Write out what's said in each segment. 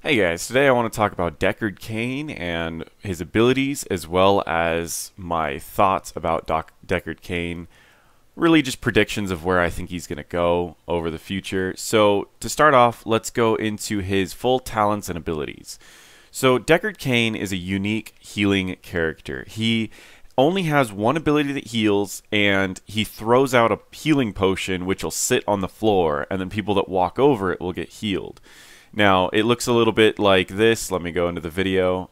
Hey guys, today I want to talk about Deckard Cain and his abilities, as well as my thoughts about Deckard Cain. Really just predictions of where I think he's going to go over the future. So to start off, let's go into his full talents and abilities. So Deckard Cain is a unique healing character. He only has one ability that heals, and he throws out a healing potion which will sit on the floor, and then people that walk over it will get healed. Now, it looks a little bit like this. Let me go into the video.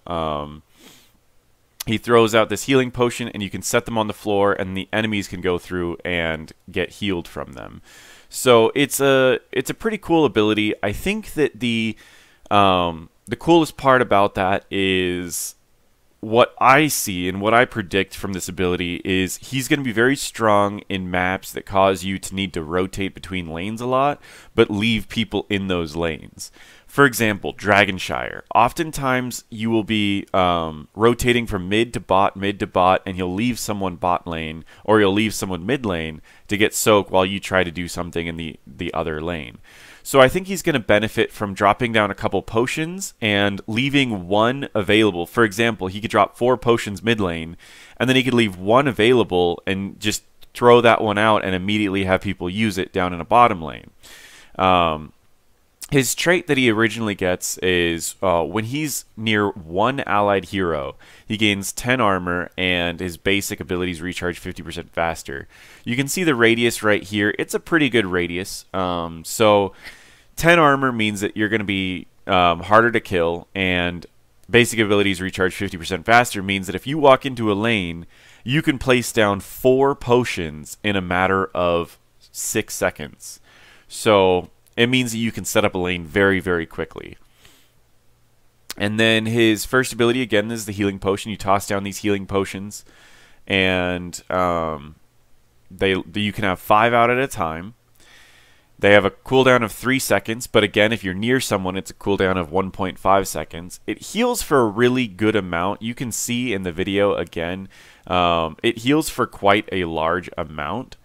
He throws out this healing potion, and you can set them on the floor, and the enemies can go through and get healed from them. So it's a pretty cool ability. I think that the coolest part about that is what I see and what I predict from this ability is he's going to be very strong in maps that cause you to need to rotate between lanes a lot, but leave people in those lanes. For example, Dragonshire. Oftentimes you will be rotating from mid to bot, and you'll leave someone bot lane, or you'll leave someone mid lane to get soak while you try to do something in the other lane. So I think he's going to benefit from dropping down a couple potions and leaving one available. For example, he could drop 4 potions mid lane, and then he could leave one available and just throw that one out and immediately have people use it down in a bottom lane. His trait that he originally gets is when he's near one allied hero, he gains 10 armor and his basic abilities recharge 50% faster. You can see the radius right here. It's a pretty good radius. So 10 armor means that you're going to be harder to kill, and basic abilities recharge 50% faster means that if you walk into a lane, you can place down 4 potions in a matter of 6 seconds. So it means that you can set up a lane very, very quickly. And then his first ability, again, is the healing potion. You toss down these healing potions, and you can have 5 out at a time. They have a cooldown of 3 seconds, but again, if you're near someone, it's a cooldown of 1.5 seconds. It heals for a really good amount. You can see in the video, again, it heals for quite a large amount.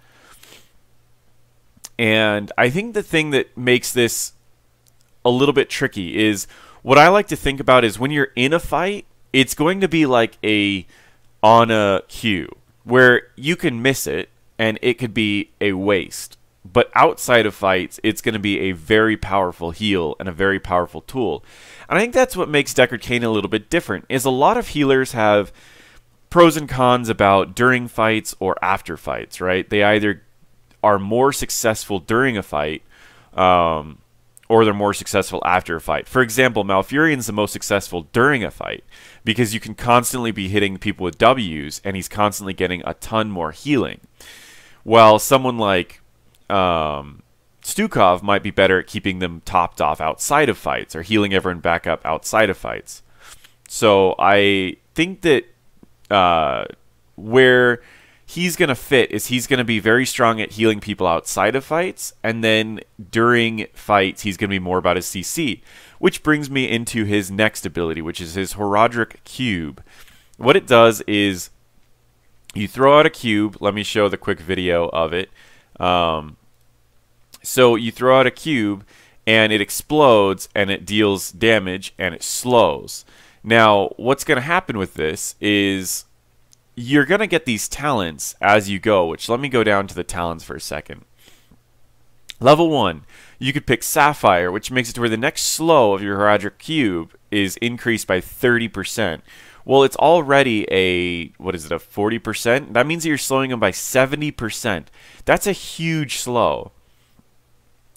And I think the thing that makes this a little bit tricky is what I like to think about is when you're in a fight, it's going to be like on a queue where you can miss it and it could be a waste. But outside of fights, it's going to be a very powerful heal and a very powerful tool. And I think that's what makes Deckard Cain a little bit different, is a lot of healers have pros and cons about during fights or after fights, right? They either are more successful during a fight, or they're more successful after a fight. For example, Malfurion's the most successful during a fight because you can constantly be hitting people with W's, and he's constantly getting a ton more healing. While someone like Stukov might be better at keeping them topped off outside of fights or healing everyone back up outside of fights. So I think that where he's going to fit is he's going to be very strong at healing people outside of fights, and then during fights he's going to be more about his CC, which brings me into his next ability, which is his Horadric Cube. What it does is you throw out a cube. Let me show the quick video of it. So you throw out a cube and it explodes and it deals damage and it slows. Now what's going to happen with this is you're going to get these talents as you go, which let me go down to the talents for a second. Level 1, you could pick Sapphire, which makes it to where the next slow of your Horadric Cube is increased by 30%. Well, it's already a 40%? That means that you're slowing them by 70%. That's a huge slow.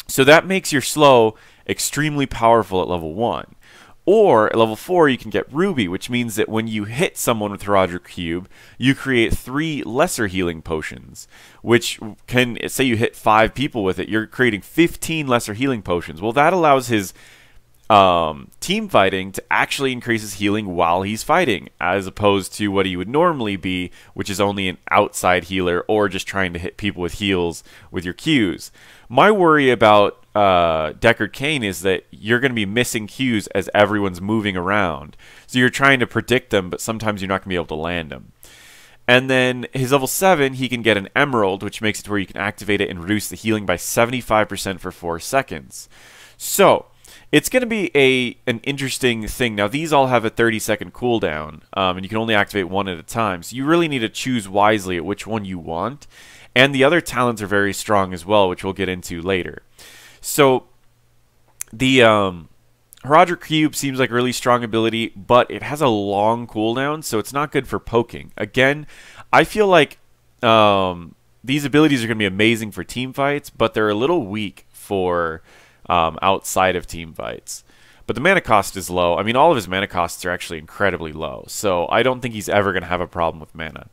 So that makes your slow extremely powerful at level 1. Or at level 4, you can get Ruby, which means that when you hit someone with Horadric Cube, you create 3 lesser healing potions, which can, say you hit 5 people with it, you're creating 15 lesser healing potions. Well, that allows his team fighting to actually increase his healing while he's fighting, as opposed to what he would normally be, which is only an outside healer or just trying to hit people with heals with your Qs. My worry about Deckard Cain is that you're going to be missing Qs as everyone's moving around. So you're trying to predict them, but sometimes you're not going to be able to land them. And then his level 7, he can get an Emerald, which makes it to where you can activate it and reduce the healing by 75% for 4 seconds. So It's going to be an interesting thing. Now, these all have a 30-second cooldown, and you can only activate one at a time. So you really need to choose wisely at which one you want. And the other talents are very strong as well, which we'll get into later. So the Horadric Cube seems like a really strong ability, but it has a long cooldown, so it's not good for poking. Again, I feel like these abilities are going to be amazing for team fights, but they're a little weak for outside of team fights. But the mana cost is low. I mean, all of his mana costs are actually incredibly low, so I don't think he's ever going to have a problem with mana.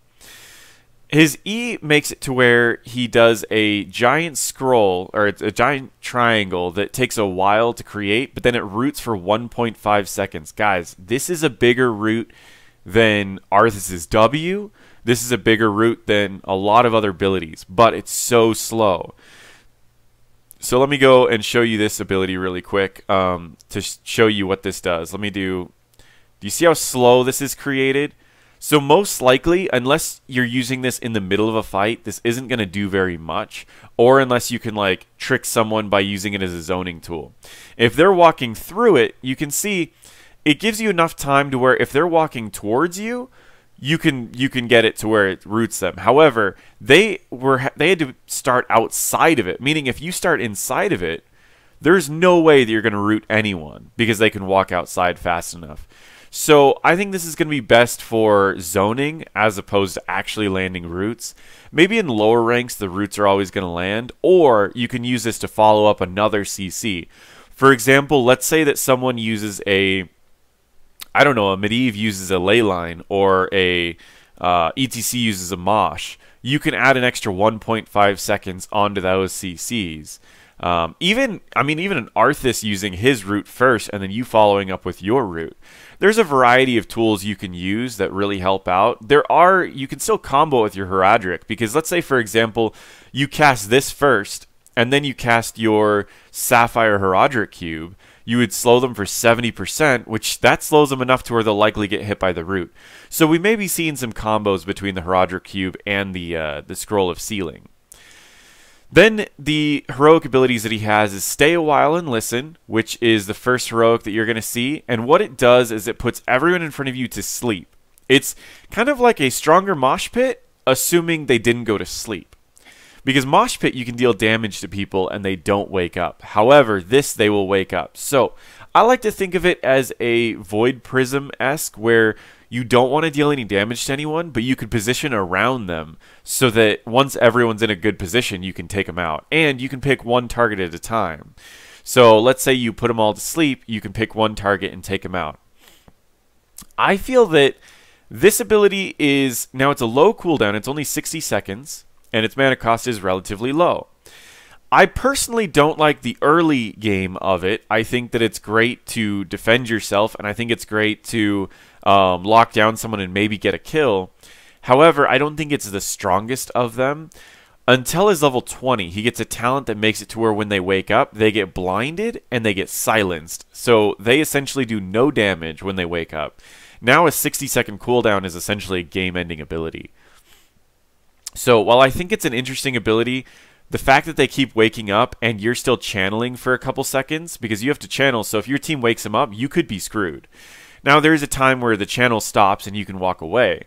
His E makes it to where he does a giant scroll, or it's a giant triangle that takes a while to create, but then it roots for 1.5 seconds. Guys, this is a bigger root than Arthas's W. This is a bigger root than a lot of other abilities, but it's so slow. So let me go and show you this ability really quick to show you what this does. Let me do you see how slow this is created? So most likely, unless you're using this in the middle of a fight, this isn't going to do very much, or unless you can like trick someone by using it as a zoning tool. If they're walking through it, you can see it gives you enough time to where if they're walking towards you, you can get it to where it roots them. However, they had to start outside of it, meaning if you start inside of it, there's no way that you're going to root anyone because they can walk outside fast enough. So I think this is going to be best for zoning as opposed to actually landing roots. Maybe in lower ranks the roots are always going to land, or you can use this to follow up another CC. For example, let's say that someone uses a Medivh uses a ley line, or a ETC uses a mosh. You can add an extra 1.5 seconds onto those CCs. Even an Arthas using his root first and then you following up with your root. There's a variety of tools you can use that really help out. You can still combo with your Horadric, because let's say, for example, you cast this first and then you cast your Sapphire Horadric Cube. You would slow them for 70%, which that slows them enough to where they'll likely get hit by the root. So we may be seeing some combos between the Horadric Cube and the Scroll of Sealing. Then the heroic abilities that he has is Stay a While and Listen, which is the first heroic that you're going to see. And what it does is it puts everyone in front of you to sleep. It's kind of like a stronger Mosh Pit, assuming they didn't go to sleep. Because Mosh Pit, you can deal damage to people and they don't wake up. However, this, they will wake up. So I like to think of it as a Void Prism-esque, where you don't want to deal any damage to anyone, but you can position around them so that once everyone's in a good position, you can take them out. And you can pick one target at a time. So let's say you put them all to sleep, you can pick one target and take them out. I feel that this ability is, now it's a low cooldown, it's only 60 seconds, and its mana cost is relatively low. I personally don't like the early game of it. I think that it's great to defend yourself, and I think it's great to lock down someone and maybe get a kill. However, I don't think it's the strongest of them. Until his level 20, he gets a talent that makes it to where when they wake up, they get blinded and they get silenced. So they essentially do no damage when they wake up. Now a 60-second cooldown is essentially a game-ending ability. So while I think it's an interesting ability, the fact that they keep waking up and you're still channeling for a couple seconds, because you have to channel, so if your team wakes them up, you could be screwed. Now there is a time where the channel stops and you can walk away.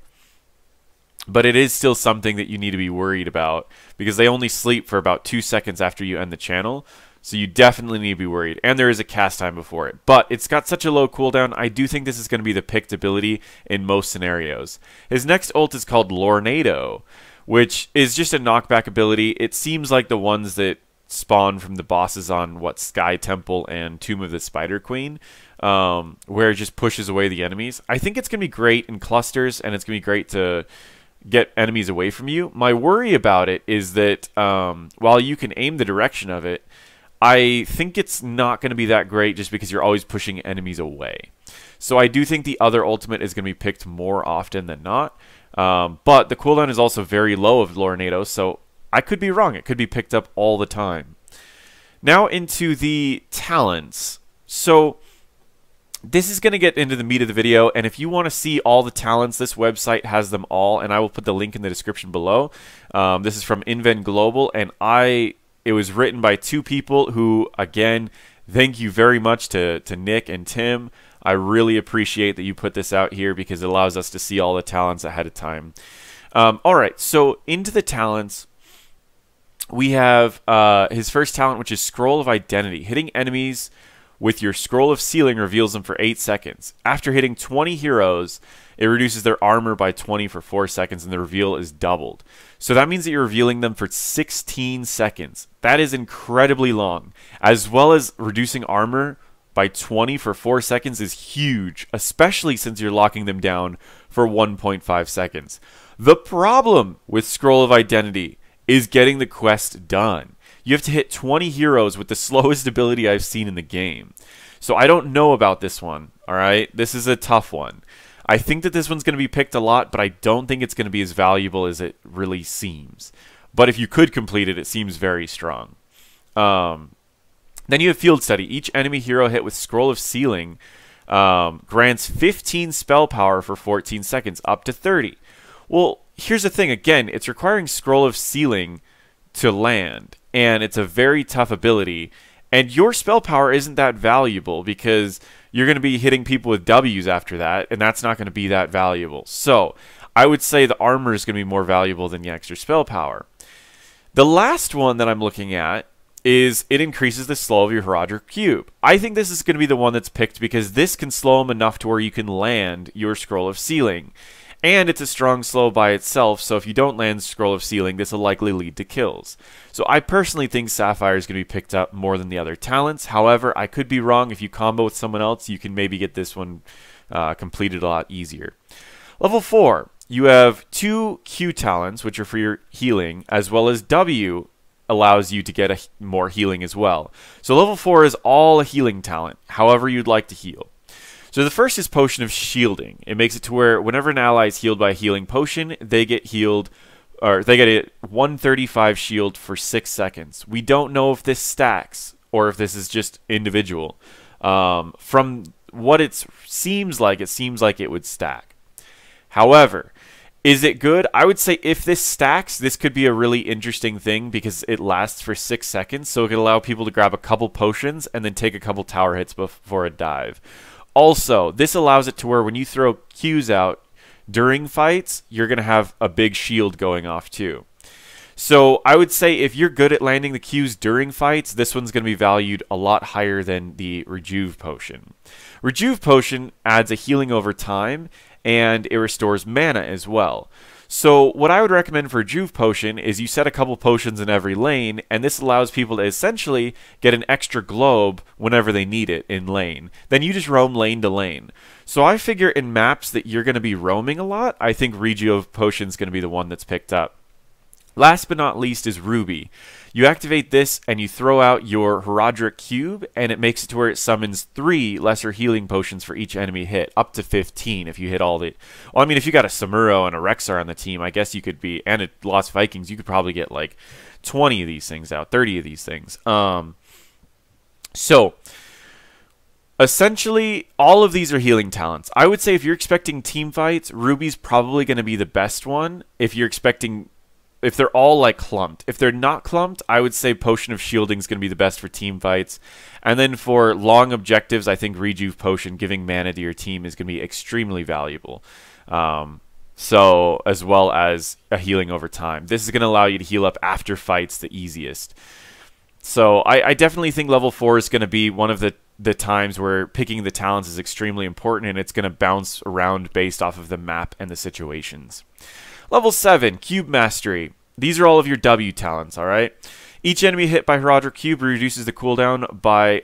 But it is still something that you need to be worried about, because they only sleep for about 2 seconds after you end the channel. So you definitely need to be worried. And there is a cast time before it. But it's got such a low cooldown, I do think this is going to be the picked ability in most scenarios. His next ult is called Lornado, which is just a knockback ability. It seems like the ones that spawn from the bosses on Sky Temple and Tomb of the Spider Queen, where it just pushes away the enemies. I think it's going to be great in clusters, and it's going to be great to get enemies away from you. My worry about it is that while you can aim the direction of it, I think it's not going to be that great just because you're always pushing enemies away. So I do think the other ultimate is going to be picked more often than not. But the cooldown is also very low of Lornado, so I could be wrong. It could be picked up all the time. Now into the talents. So this is going to get into the meat of the video, and if you want to see all the talents, this website has them all, and I will put the link in the description below. This is from Inven Global, and it was written by two people who, again, thank you very much to Nick and Tim. I really appreciate that you put this out here because it allows us to see all the talents ahead of time. All right, so into the talents, we have his first talent, which is Scroll of Identity. Hitting enemies with your Scroll of Sealing reveals them for 8 seconds. After hitting 20 heroes, it reduces their armor by 20 for 4 seconds, and the reveal is doubled. So that means that you're revealing them for 16 seconds. That is incredibly long. As well as reducing armor by 20 for 4 seconds is huge, especially since you're locking them down for 1.5 seconds. The problem with Scroll of Identity is getting the quest done. You have to hit 20 heroes with the slowest ability I've seen in the game. So I don't know about this one, alright? This is a tough one. I think that this one's going to be picked a lot, but I don't think it's going to be as valuable as it really seems. But if you could complete it, it seems very strong. Then you have Field Study. Each enemy hero hit with Scroll of Sealing grants 15 spell power for 14 seconds, up to 30. Well, here's the thing. Again, it's requiring Scroll of Sealing to land, and it's a very tough ability. And your spell power isn't that valuable because you're going to be hitting people with W's after that, and that's not going to be that valuable. So I would say the armor is going to be more valuable than the extra spell power. The last one that I'm looking at is it increases the slow of your Horadric Cube. I think this is going to be the one that's picked because this can slow them enough to where you can land your Scroll of Sealing. And it's a strong slow by itself, so if you don't land Scroll of Sealing, this will likely lead to kills. So I personally think Sapphire is going to be picked up more than the other talents. However, I could be wrong. If you combo with someone else, you can maybe get this one completed a lot easier. Level 4, you have 2 Q talents, which are for your healing, as well as W allows you to get more healing as well. So level 4 is all a healing talent, however you'd like to heal. So the first is Potion of Shielding. It makes it to where whenever an ally is healed by a healing potion, they get healed, or they get a 135 shield for 6 seconds. We don't know if this stacks or if this is just individual. From what it seems like it would stack. However, is it good? I would say if this stacks, this could be a really interesting thing because it lasts for 6 seconds, so it could allow people to grab a couple potions and then take a couple tower hits before a dive. Also, this allows it to where when you throw Qs out during fights, you're going to have a big shield going off too. So I would say if you're good at landing the Qs during fights, this one's going to be valued a lot higher than the Rejuve Potion. Rejuve Potion adds a healing over time, and it restores mana as well. So what I would recommend for Rejuve Potion is you set a couple potions in every lane, and this allows people to essentially get an extra globe whenever they need it in lane. Then you just roam lane to lane. So I figure in maps that you're going to be roaming a lot, I think Rejuve Potion is going to be the one that's picked up. Last but not least is Ruby. You activate this and you throw out your Horadric Cube, and it makes it to where it summons 3 lesser healing potions for each enemy hit, up to 15 if you hit all the... Well, I mean, if you got a Samuro and a Rexar on the team, I guess you could be... And a Lost Vikings, you could probably get like 20 of these things out, 30 of these things. So, essentially, all of these are healing talents. I would say if you're expecting team fights, Ruby's probably going to be the best one. If you're expecting... If they're all like clumped. If they're not clumped, I would say Potion of Shielding is going to be the best for team fights. And then for long objectives, I think Rejuve Potion, giving mana to your team, is going to be extremely valuable. So, as well as a healing over time. This is going to allow you to heal up after fights the easiest. So, I definitely think level 4 is going to be one of the times where picking the talents is extremely important, and it's going to bounce around based off of the map and the situations. Level 7, Cube Mastery. These are all of your W talents, alright? Each enemy hit by Horadric Cube reduces the cooldown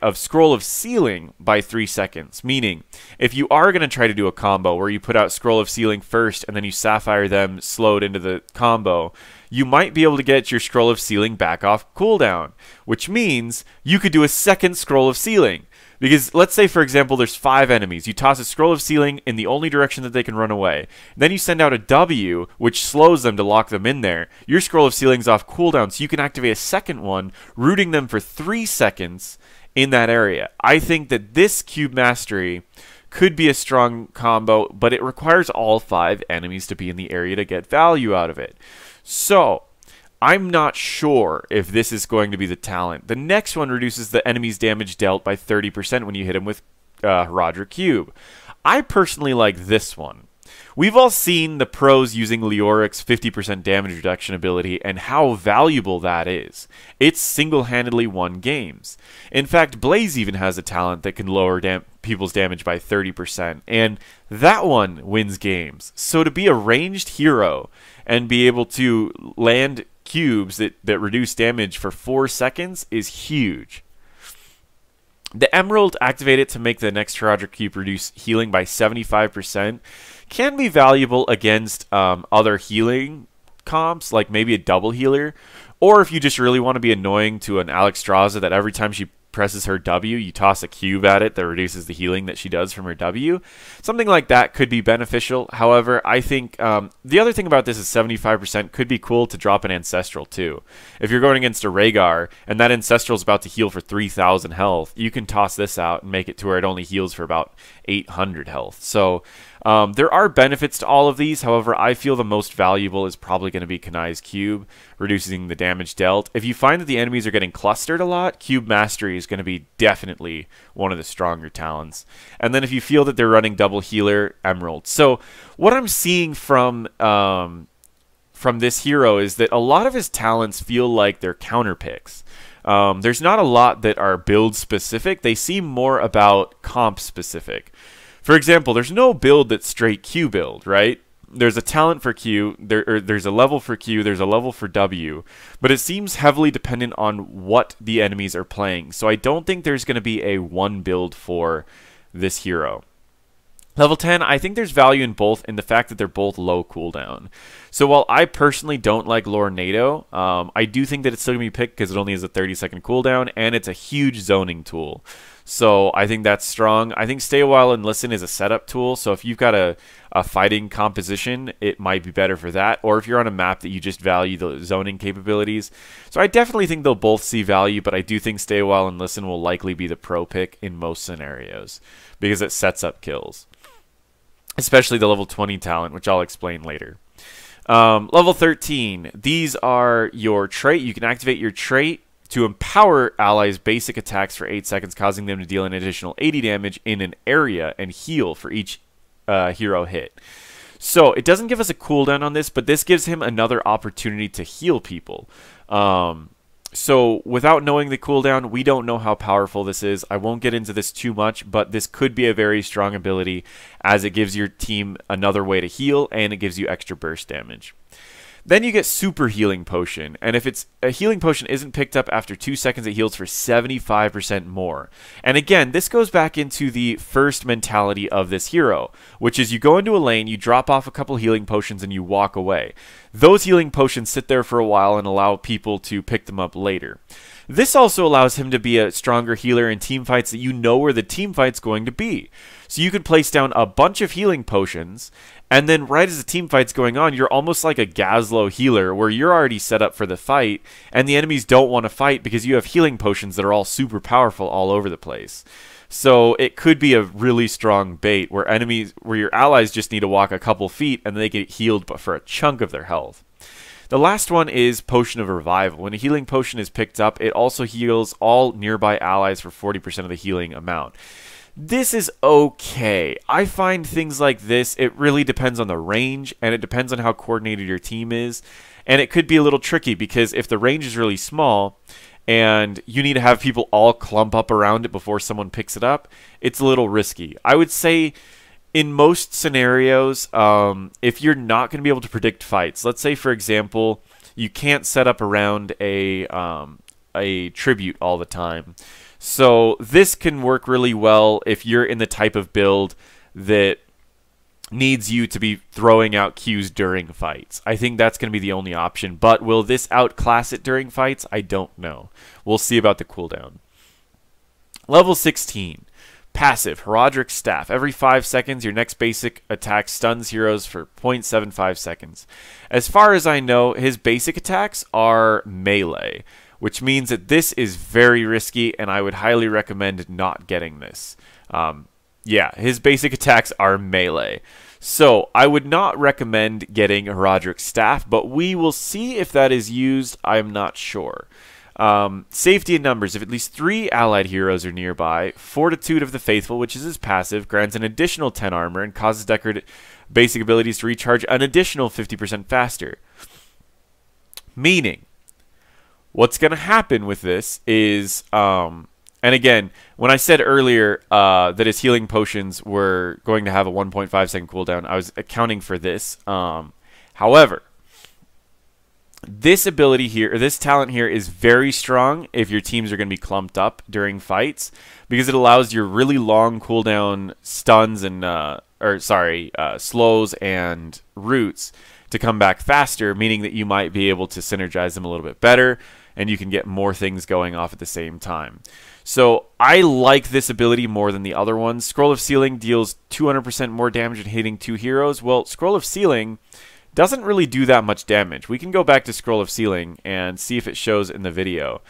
of Scroll of Sealing by 3 seconds. Meaning, if you are going to try to do a combo where you put out Scroll of Sealing first and then you Sapphire them slowed into the combo, you might be able to get your Scroll of Sealing back off cooldown. Which means you could do a second Scroll of Sealing. Because let's say, for example, there's 5 enemies. You toss a Scroll of Sealing in the only direction that they can run away. Then you send out a W, which slows them to lock them in there. Your Scroll of Sealing's off cooldown, so you can activate a second one, rooting them for 3 seconds in that area. I think that this Cube Mastery could be a strong combo, but it requires all 5 enemies to be in the area to get value out of it. So, I'm not sure if this is going to be the talent. The next one reduces the enemy's damage dealt by 30% when you hit him with Roger Cube. I personally like this one. We've all seen the pros using Leoric's 50% damage reduction ability and how valuable that is. It's single-handedly won games. In fact, Blaze even has a talent that can lower people's damage by 30%, and that one wins games. So to be a ranged hero and be able to land cubes that reduce damage for 4 seconds is huge. The Emerald, activated to make the next Roger Cube reduce healing by 75%, can be valuable against other healing comps, like maybe a double healer, or if you just really want to be annoying to an Alexstrasza that every time she presses her W, you toss a cube at it that reduces the healing that she does from her W. Something like that could be beneficial. However, I think the other thing about this is 75% could be cool to drop an Ancestral too. If you're going against a Rhaegar and that Ancestral is about to heal for 3,000 health, you can toss this out and make it to where it only heals for about 800 health. So there are benefits to all of these. However, I feel the most valuable is probably going to be Kanai's Cube, reducing the damage dealt. If you find that the enemies are getting clustered a lot, Cube Mastery is going to be definitely one of the stronger talents. And then if you feel that they're running double healer, Emerald. So what I'm seeing from this hero is that a lot of his talents feel like they're counter picks. There's not a lot that are build specific. They seem more about comp specific. For example, there's no build that's straight Q build, right? There's a talent for Q, there's a level for Q, there's a level for W, but it seems heavily dependent on what the enemies are playing. So I don't think there's going to be a one build for this hero. Level 10, I think there's value in both in the fact that they're both low cooldown. So while I personally don't like Lornado, I do think that it's still going to be picked because it only has a 30-second cooldown, and it's a huge zoning tool. So I think that's strong. I think Stay a While and Listen is a setup tool, so if you've got a fighting composition, it might be better for that, or if you're on a map that you just value the zoning capabilities. So I definitely think they'll both see value, but I do think Stay a While and Listen will likely be the pro pick in most scenarios because it sets up kills. Especially the level 20 talent, which I'll explain later. Level 13, these are your trait. You can activate your trait to empower allies' basic attacks for 8 seconds, causing them to deal an additional 80 damage in an area and heal for each hero hit. So it doesn't give us a cooldown on this, but this gives him another opportunity to heal people. So without knowing the cooldown, we don't know how powerful this is. I won't get into this too much, but this could be a very strong ability as it gives your team another way to heal and it gives you extra burst damage. Then you get Super Healing Potion, and if it's a healing potion isn't picked up after 2 seconds, it heals for 75% more. And again, this goes back into the first mentality of this hero, which is you go into a lane, you drop off a couple healing potions, and you walk away. Those healing potions sit there for a while and allow people to pick them up later. This also allows him to be a stronger healer in team fights that you know where the team fight's going to be. So you could place down a bunch of healing potions, and then right as the team fight's going on, you're almost like a Gazlowe healer where you're already set up for the fight, and the enemies don't want to fight because you have healing potions that are all super powerful all over the place. So it could be a really strong bait where your allies just need to walk a couple feet and they get healed but for a chunk of their health. The last one is Potion of Revival. When a healing potion is picked up, it also heals all nearby allies for 40% of the healing amount. This is okay. I find things like this, it really depends on the range, and it depends on how coordinated your team is. And it could be a little tricky, because if the range is really small, and you need to have people all clump up around it before someone picks it up, it's a little risky. I would say in most scenarios, if you're not going to be able to predict fights, let's say, for example, you can't set up around a tribute all the time. So this can work really well if you're in the type of build that needs you to be throwing out Qs during fights. I think that's going to be the only option. But will this outclass it during fights? I don't know. We'll see about the cooldown. Level 16. Passive, Herodric's Staff. Every 5 seconds, your next basic attack stuns heroes for 0.75 seconds. As far as I know, his basic attacks are melee, which means that this is very risky, and I would highly recommend not getting this. Yeah, his basic attacks are melee. So I would not recommend getting Roderick's staff, but we will see if that is used. I'm not sure. Safety in numbers. If at least 3 allied heroes are nearby, Fortitude of the Faithful, which is his passive, grants an additional 10 armor and causes Deckard basic abilities to recharge an additional 50% faster. Meaning, what's going to happen with this is, and again, when I said earlier that his healing potions were going to have a 1.5 second cooldown, I was accounting for this. However, this ability here, or this talent here, is very strong if your teams are going to be clumped up during fights, because it allows your really long cooldown stuns and, slows and roots to come back faster, meaning that you might be able to synergize them a little bit better, and you can get more things going off at the same time. So I like this ability more than the other ones. Scroll of Sealing deals 200% more damage when hitting 2 heroes. Well, Scroll of Sealing doesn't really do that much damage. We can go back to Scroll of Sealing and see if it shows in the video.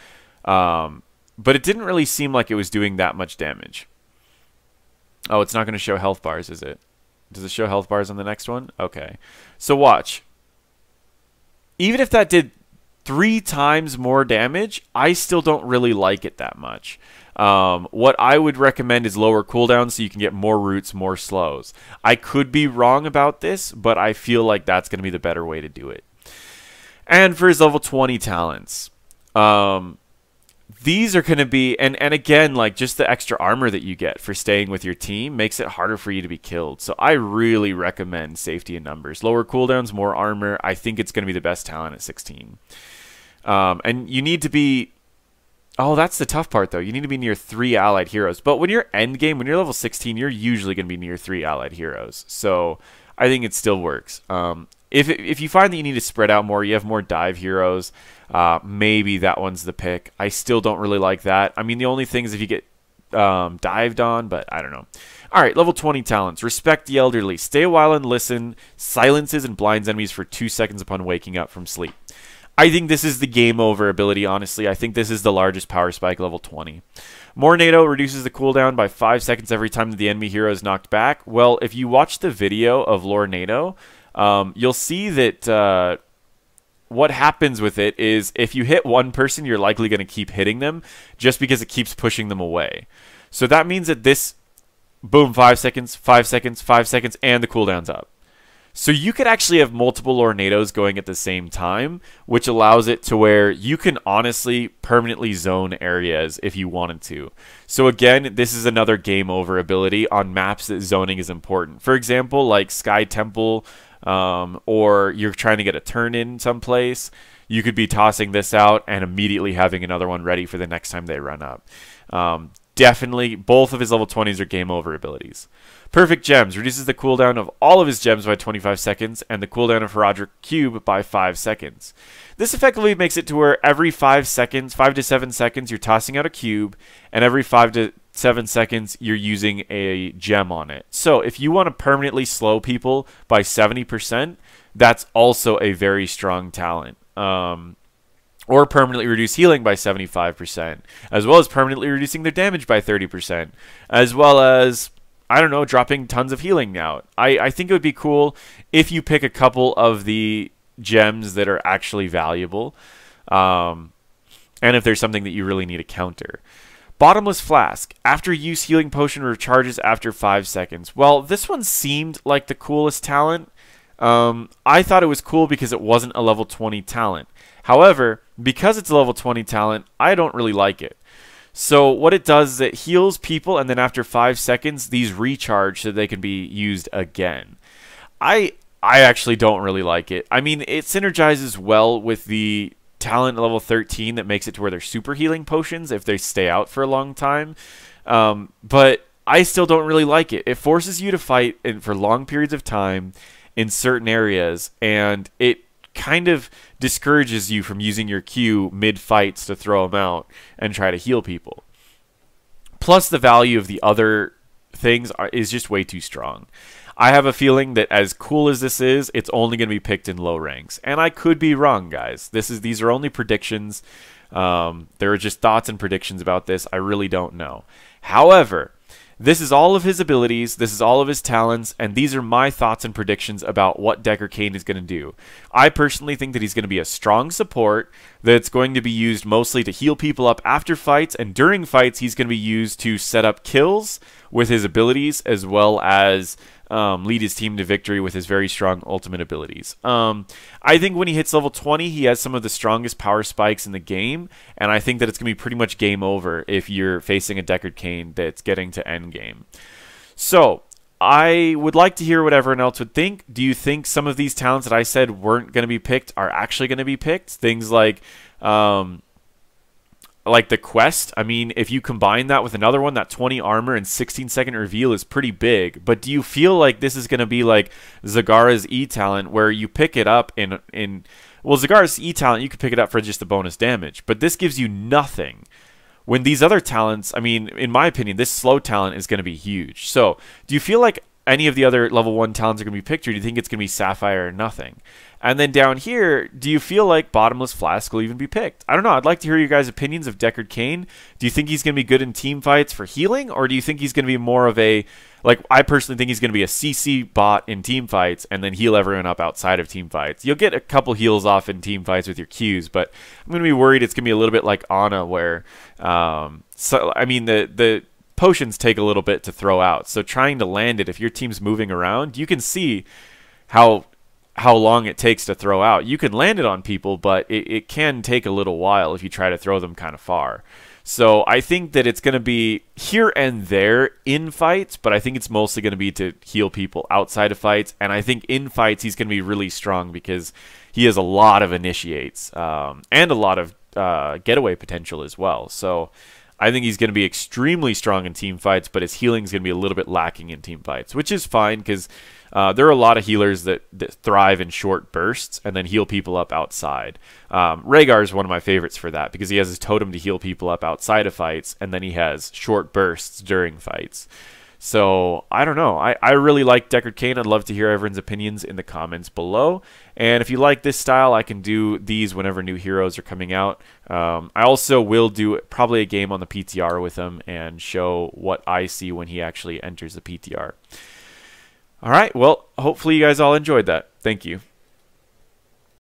But it didn't really seem like it was doing that much damage. Oh, it's not going to show health bars, is it? Does it show health bars on the next one? Okay. So watch. Even if that did 3 times more damage, I still don't really like it that much. What I would recommend is lower cooldowns so you can get more roots, more slows. I could be wrong about this, but I feel like that's going to be the better way to do it. And for his level 20 talents, these are going to be, and again, like just the extra armor that you get for staying with your team makes it harder for you to be killed. So I really recommend Safety in Numbers. Lower cooldowns, more armor. I think it's going to be the best talent at 16. And you need to be... Oh, that's the tough part, though. You need to be near 3 allied heroes. But when you're endgame, when you're level 16, you're usually going to be near 3 allied heroes. So I think it still works. If you find that you need to spread out more, you have more dive heroes, maybe that one's the pick. I still don't really like that. I mean, the only thing is if you get dived on, but I don't know. All right, level 20 talents. Respect the elderly. Stay a while and listen. Silences and blinds enemies for 2 seconds upon waking up from sleep. I think this is the game over ability, honestly. I think this is the largest power spike, level 20. Mornado reduces the cooldown by 5 seconds every time that the enemy hero is knocked back. Well, if you watch the video of Lornado, you'll see that what happens with it is if you hit one person, you're likely going to keep hitting them just because it keeps pushing them away. So that means that this, boom, 5 seconds, 5 seconds, 5 seconds, and the cooldown's up. So you could actually have multiple Lornados going at the same time, which allows it to where you can honestly permanently zone areas if you wanted to. So again, this is another game over ability on maps that zoning is important. For example, like Sky Temple, or you're trying to get a turn in someplace, you could be tossing this out and immediately having another one ready for the next time they run up. Definitely, both of his level 20s are game over abilities. Perfect Gems reduces the cooldown of all of his gems by 25 seconds and the cooldown of Roderick Cube by 5 seconds. This effectively makes it to where every 5 seconds, 5 to 7 seconds, you're tossing out a cube, and every 5 to 7 seconds, you're using a gem on it. So if you want to permanently slow people by 70%, that's also a very strong talent. Or permanently reduce healing by 75%, as well as permanently reducing their damage by 30%, as well as, I don't know, dropping tons of healing out. I think it would be cool if you pick a couple of the gems that are actually valuable, and if there's something that you really need to counter. Bottomless Flask. After use, healing potion recharges after 5 seconds. Well, this one seemed like the coolest talent. I thought it was cool because it wasn't a level 20 talent. However, because it's a level 20 talent, I don't really like it. So what it does is it heals people, and then after 5 seconds, these recharge so they can be used again. I actually don't really like it. I mean, it synergizes well with the talent level 13 that makes it to where they're super healing potions if they stay out for a long time. But I still don't really like it. It forces you to fight for long periods of time in certain areas, and it kind of discourages you from using your Q mid-fights to throw them out and try to heal people. Plus, the value of the other things is just way too strong. I have a feeling that as cool as this is, it's only going to be picked in low ranks. And I could be wrong, guys. These are only predictions. There are just thoughts and predictions about this. I really don't know. However, This is all of his abilities, this is all of his talents, and these are my thoughts and predictions about what Deckard Cain is going to do. I personally think that he's going to be a strong support that's going to be used mostly to heal people up after fights, and during fights he's going to be used to set up kills with his abilities as well as lead his team to victory with his very strong ultimate abilities. I think when he hits level 20, he has some of the strongest power spikes in the game, and I think that it's going to be pretty much game over if you're facing a Deckard Cain that's getting to end game. So, I would like to hear what everyone else would think. Do you think some of these talents that I said weren't going to be picked are actually going to be picked? Things like the quest. I mean, if you combine that with another one, that 20 armor and 16-second reveal is pretty big. But do you feel like this is going to be like Zagara's E talent, where you pick it up well, Zagara's E talent, you could pick it up for just the bonus damage, but this gives you nothing. When these other talents, I mean, in my opinion, this slow talent is going to be huge. So, do you feel like any of the other level 1 talents are going to be picked, or do you think it's going to be Sapphire or nothing? And then down here, do you feel like Bottomless Flask will even be picked? I don't know. I'd like to hear your guys' opinions of Deckard Cain. Do you think he's going to be good in team fights for healing, or do you think he's going to be more of a, like, I personally think he's going to be a CC bot in team fights and then heal everyone up outside of team fights. You'll get a couple heals off in team fights with your Qs, but I'm going to be worried it's going to be a little bit like Ana, where, the potions take a little bit to throw out. So trying to land it, if your team's moving around, you can see how long it takes to throw out. You can land it on people, but it can take a little while if you try to throw them kind of far. So I think that it's going to be here and there in fights, but I think it's mostly going to be to heal people outside of fights. And I think in fights he's going to be really strong because he has a lot of initiates and a lot of getaway potential as well. So I think he's going to be extremely strong in team fights, but his healing is going to be a little bit lacking in team fights, which is fine because there are a lot of healers that thrive in short bursts and then heal people up outside. Rhaegar is one of my favorites for that because he has his totem to heal people up outside of fights, and then he has short bursts during fights. So, I don't know. I really like Deckard Cain. I'd love to hear everyone's opinions in the comments below. And if you like this style, I can do these whenever new heroes are coming out. I also will do probably a game on the PTR with him and show what I see when he actually enters the PTR. All right, well, hopefully you guys all enjoyed that. Thank you.